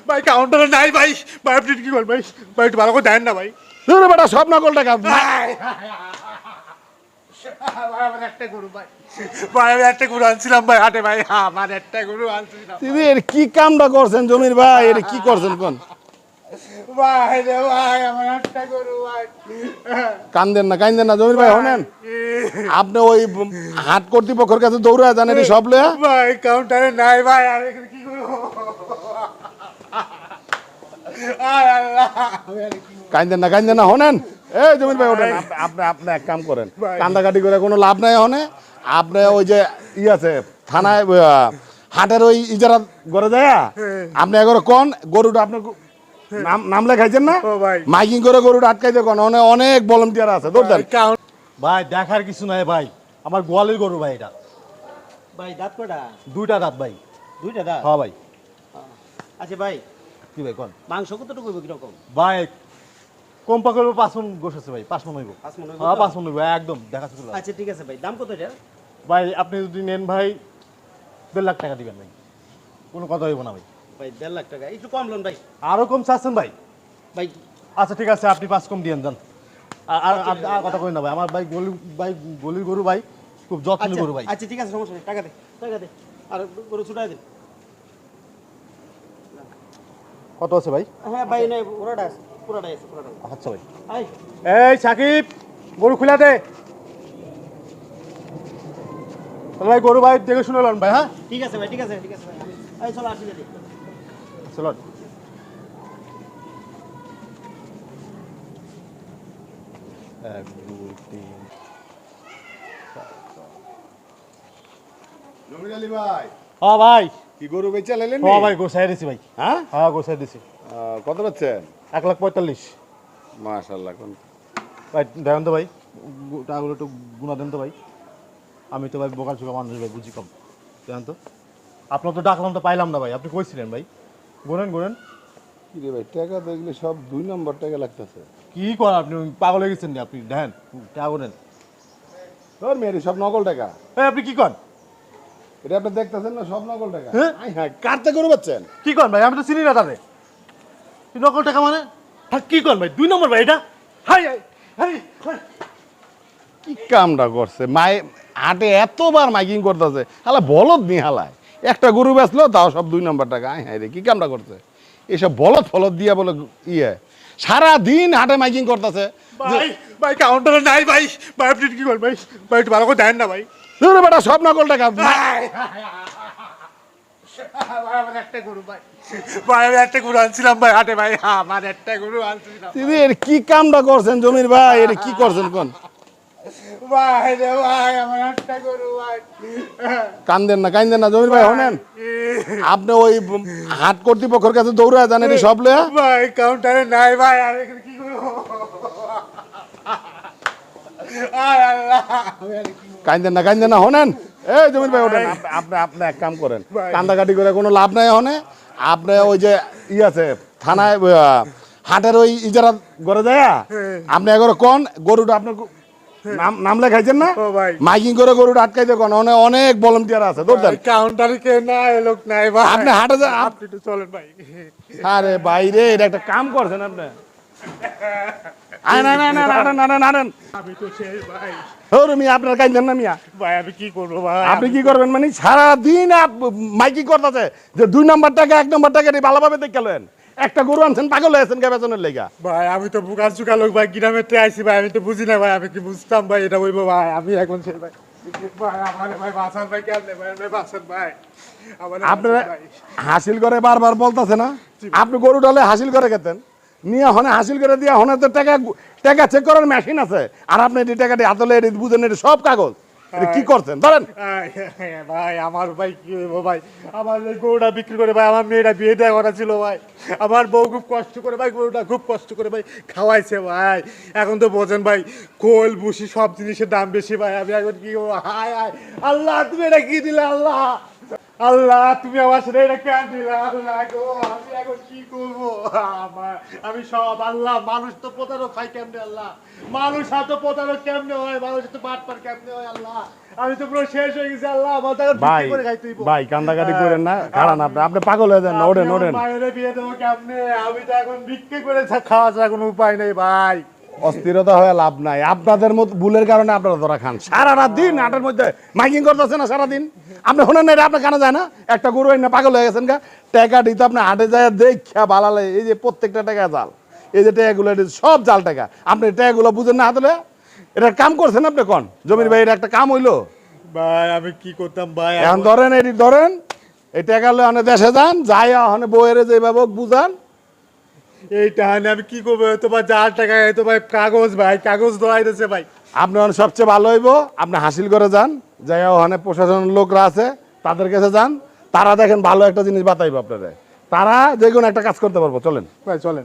ভাই কাউন্টারে নাই ভাই। ভাই আপনি কি করেন ভাই? ভাই একটু ভালো করে দেন না ভাই। ধরে বেটা সব নকল টাকা। ভাই আমার একটা গরু ভাই। ভাই আমি একটা গরু আনছিলাম ভাই হাটে ভাই। আমার একটা গরু আনছিলাম দিদি এর কি কামটা করছেন জমির ভাই, এর কি করছেন কোন? ভাই রে ভাই, আমার একটা গরু ভাই। কান্দেন না জমির ভাই, শোনেন আপনি ওই হাট কর্তৃপক্ষের কাছে দৌড়া যান এটি সব লয়া। ভাই কাউন্টারে নাই ভাই, আমি এখন কি করবো? আয় আল্লাহ, আমি আর কি করবো? কান্দেন না শোনেন। এই জমির ভাই ওঠেন, আপনি এক কাম করেন, ভাই। কান্দাকাটি করে কোনো লাভ নাই। হনে আপনি ওই যে আছে থানায় হাটের ওই ইজারা করে যায়, আপনি এগারো কোন গরুটা আপনার নাম লেখাইছেন না, ও ভাই। মাইকিং করে গরুটা আটকাইতে কোন অনেক ভলান্টিয়ার আছে দৌড় কাউন্ট ভাই দেখার কিছু নাই ভাই, আমার গোয়ালের গরু ভাই এটা। ভাই দাঁত কটা? দুইটা দাঁত ভাই। দুইটা দাঁত? হ্যাঁ ভাই। আচ্ছা ভাই, কি ভাই কোন? মাংস কতটুকু হইব কিরকম? ভাই কম পাক হইব 5 মণ গোশ আছে ভাই, 5 মণ হইব। 5 মণ হইব? হ্যাঁ 5 মণ হইব একদম দেখা চলে। আচ্ছা ঠিক আছে ভাই, দাম কত এটা? ভাই আপনি যদি নেন ভাই 1.5 লাখ টাকা দিবেন ভাই, কোনো কথা হইব না ভাই। ভাই 1.5 লাখ টাকা একটু কম লোন ভাই। আরো কম চাচ্ছেন ভাই? ভাই আচ্ছা ঠিক আছে, আপনি 5 কম দিয়েন যান। আর কথা কই না ভাই, আমার গলির গরু ভাই, খুব যত্নের আচ্ছা গরু ভাই। আচ্ছা ঠিক আছে, সমস্যা নেই, টাকা দে আর গরু ছুটাই দিন। কত আছে ভাই? হ্যাঁ ভাই, নাই পুরাটা আছে। আচ্ছা ভাই। আই এই সাকিব, গরু খুলে দে। তাহলে ভাই গরু ভাই দেখে শুনে লন ভাই। হ্যাঁ ঠিক আছে ভাই, ভাই এই চলো আসি দিদি। চলো। 1 2 3। জমির আলী ভাই, হ্যাঁ ভাই। কি গরু বেচা লাইলেন? হ্যাঁ ভাই গোসাই দিছি ভাই। হ্যাঁ হ্যাঁ গোসাই দিছি। কত পাচ্ছেন? 1,45,000। মাশাআল্লাহ। কোন ভাই দেখেন তো ভাই, টাকাগুলো একটু গুণা দেন তো ভাই। আমি তো ভাই বোকার চোখা মানুষ ভাই, বুঝি কম। দেখেন তো, আপনার তো ডাকলাম তো পাইলাম না ভাই, আপনি কইছিলেন ভাই। গুনেন। কি রে ভাই, টাকা দেখলে সব 2 নম্বর টাকা লাগতেছে। কি করেন আপনি, পাগল হয়ে গেছেন আপনি? দেখেন টাকা গুনেন। তোর মেয়ের সব নকল টাকা। এই আপনি কি করেন? এটা আপনি দেখতেছেন না, সব নকল টাকা। হ্যাঁ? হ্যাঁ, কাটতে গরু পাচ্ছেন? কি করেন ভাই, আমি তো চিনি না তাদের। নকল টাকা মানে? হ্যাঁ কি করেন ভাই, 2 নম্বর ভাই এটা। High high high high. কি কামটা করছে মাই, হাটে এতবার মাইকিং করতেছে, হালা বলদ নি হালায় একটা গরু বেচলো তাও সব 2 নম্বর টাকা। হ্যাঁ রে, কি কামটা করছে এসব ফলদ দিয়া বলে ইয়ে সারা দিন হাটে মাইকিং করতেছে। ভাই কাউন্টারে নাই ভাই। ভাই আপনি কি করেন ভাই? ভাই একটু ভালো করে দেন না ভাই। বেটা সব নকল টাকা। ভাই আমার একটা গরু ভাই। ভাই আমি একটা গরু আনছিলাম ভাই হাটে ভাই। আমার একটা গরু আনছিলাম দিদি এর কি কামটা করছেন জমির ভাই, এর কি করছেন কোন? ভাই রে ভাই, আমার একটা গরু ভাই। কান্দেন না জমির ভাই, শোনেন আপনি ওই হাট কর্তৃপক্ষের কাছে দৌড়া যান এটি সব লয়া। ভাই কাউন্টারে নাই ভাই, আমি এখন কি করবো? আয় আল্লাহ, আমি আর কি করবো? কান্দেন না শোনেন। এই জমির ভাই ওঠেন, আপনি এক কাম করেন, ভাই। কান্দাকাটি করে কোনো লাভ নাই। হনে আপনি ওই যে আছে থানায় হাটের ওই ইজারা করে যায়, আপনি এগারো কোন গরুটা আপনার নাম লেখাইছেন না, ও ভাই। মাইকিং করে গরুটা আটকাইতে কোন অনেক ভলান্টিয়ার আছে দৌড় দেন। কাউন্টারে কে নাই, লোক নাই ভাই। আপনি হাটে যান। আপনি একটু চলেন ভাই। আরে বাইরে এটা একটা কাম করছেন আপনি। নাড়েন। আমি তো সেই ভাই। মিয়া আপনার কাইলেন না মিয়া, ভাই আমি কি করবো ভাই? আপনি কি করবেন মানে সারাদিন মাইকিং করতেছে যে 2 নম্বর টাকা 1 নম্বর টাকা ভালোভাবে দেখে লেন। একটা গরু আনছেন পাগল হয়েছেন কে বেতনের লেগা? ভাই আমি তো বুকার চুকা লোক ভাই, গ্রামের থেকে আইছি ভাই, আমি তো বুঝি না ভাই। আমি কি বুঝতাম ভাই এটা হইবো ভাই? আমি এখন সেই ভাই। ভাই আমার ভাই বাসান ভাই কেমনে ভাই? ভাই বাসান ভাই আমার আপনারা হাসিল করে বারবার বলতেছে না, আপনি গরু ডালে হাসিল করে খেতেন নিয়ে হনে হাসিল করে দিয়ে হনে তো টাকা চেক করার মেশিন আছে, আর আপনি এই টাকাটি হাতলে বুঝেন এটা সব কাগজ। এটা কি করছেন ধরেন? ভাই আমার ভাই কি হইবো ভাই? আমার এই গরুটা বিক্রি করে ভাই আমার মেয়েটা বিয়ে দেওয়া করা ছিল ভাই। আমার বউ খুব কষ্ট করে ভাই গরুটা খুব কষ্ট করে ভাই খাওয়াইছে ভাই। এখন তো বোঝেন ভাই, কোল ভুসি সব জিনিসের দাম বেশি ভাই। আমি এখন কি করবো? হায় হায় আল্লাহ, তুমি এটা কি দিলে আল্লাহ? আল্লাহ তুমি আমার সাথে এটা কেন দিলা আল্লাহ গো, আমি এখন কি করবো? আমি সব আল্লাহ, মানুষ তো প্রতারক হয় কেমনে আল্লাহ, মানুষ তো প্রতারক কেমনে হয়, মানুষ তো বাটপার কেমনে হয় আল্লাহ, আমি তো পুরো শেষ হয়ে গেছি আল্লাহ, আমার তো এখন ভাই ভিক্ষে করে খাইতে হইবো। ভাই কান্দাকাটি করেন না, খাড়ান আপনি, আপনি পাগল হয়ে যান না, ওঠেন আমি আমার ওঠেন। মায়েরে বিয়ে দেবো কেমনে? আমি তো এখন ভিক্ষে করে খাওয়া ছাড়া কোনো উপায় নেই ভাই। অস্থিরতা হয়ে লাভ নাই, আপনাদের মতো ভুলের কারণে আপনারা ধরা খান। সারা রাত দিন হাটের মধ্যে মাইকিং করতেছে না সারাদিন, আপনি শোনেন না এটা আপনার কানে যায় না? একটা গরু না পাগল হয়ে গেছেন গা, টাকা দিতে আপনি হাটে যায় দেখা বালালে, এই যে প্রত্যেকটা টাকা জাল, এই যে টাকাগুলো সব জাল টাকা, আপনি টাকাগুলো বুঝেন না হাতলে? এটা কাম করছেন আপনি কোন জমির ভাই, এটা একটা কাম হইলো? ভাই আমি কি করতাম ভাই? এখন ধরেন এটি ধরেন, এই টাকা লয়ে অনেক দেশে যান, যাই ওখানে বইয়ের যেভাবে হোক বুঝান। এইটা আমি কি করবো? তোমার যার টাকা তো ভাই কাগজ, ভাই কাগজ ধরাইতেছে ভাই। আপনি ওখানে সবচেয়ে ভালো হইব আপনি হাসিল করে যান, যাই ওখানে প্রশাসনের লোকরা আছে তাদের কাছে যান, তারা দেখেন ভালো একটা জিনিস বাতাইব আপনারা, তারা যে কোনো একটা কাজ করতে পারবো। চলেন ভাই চলেন।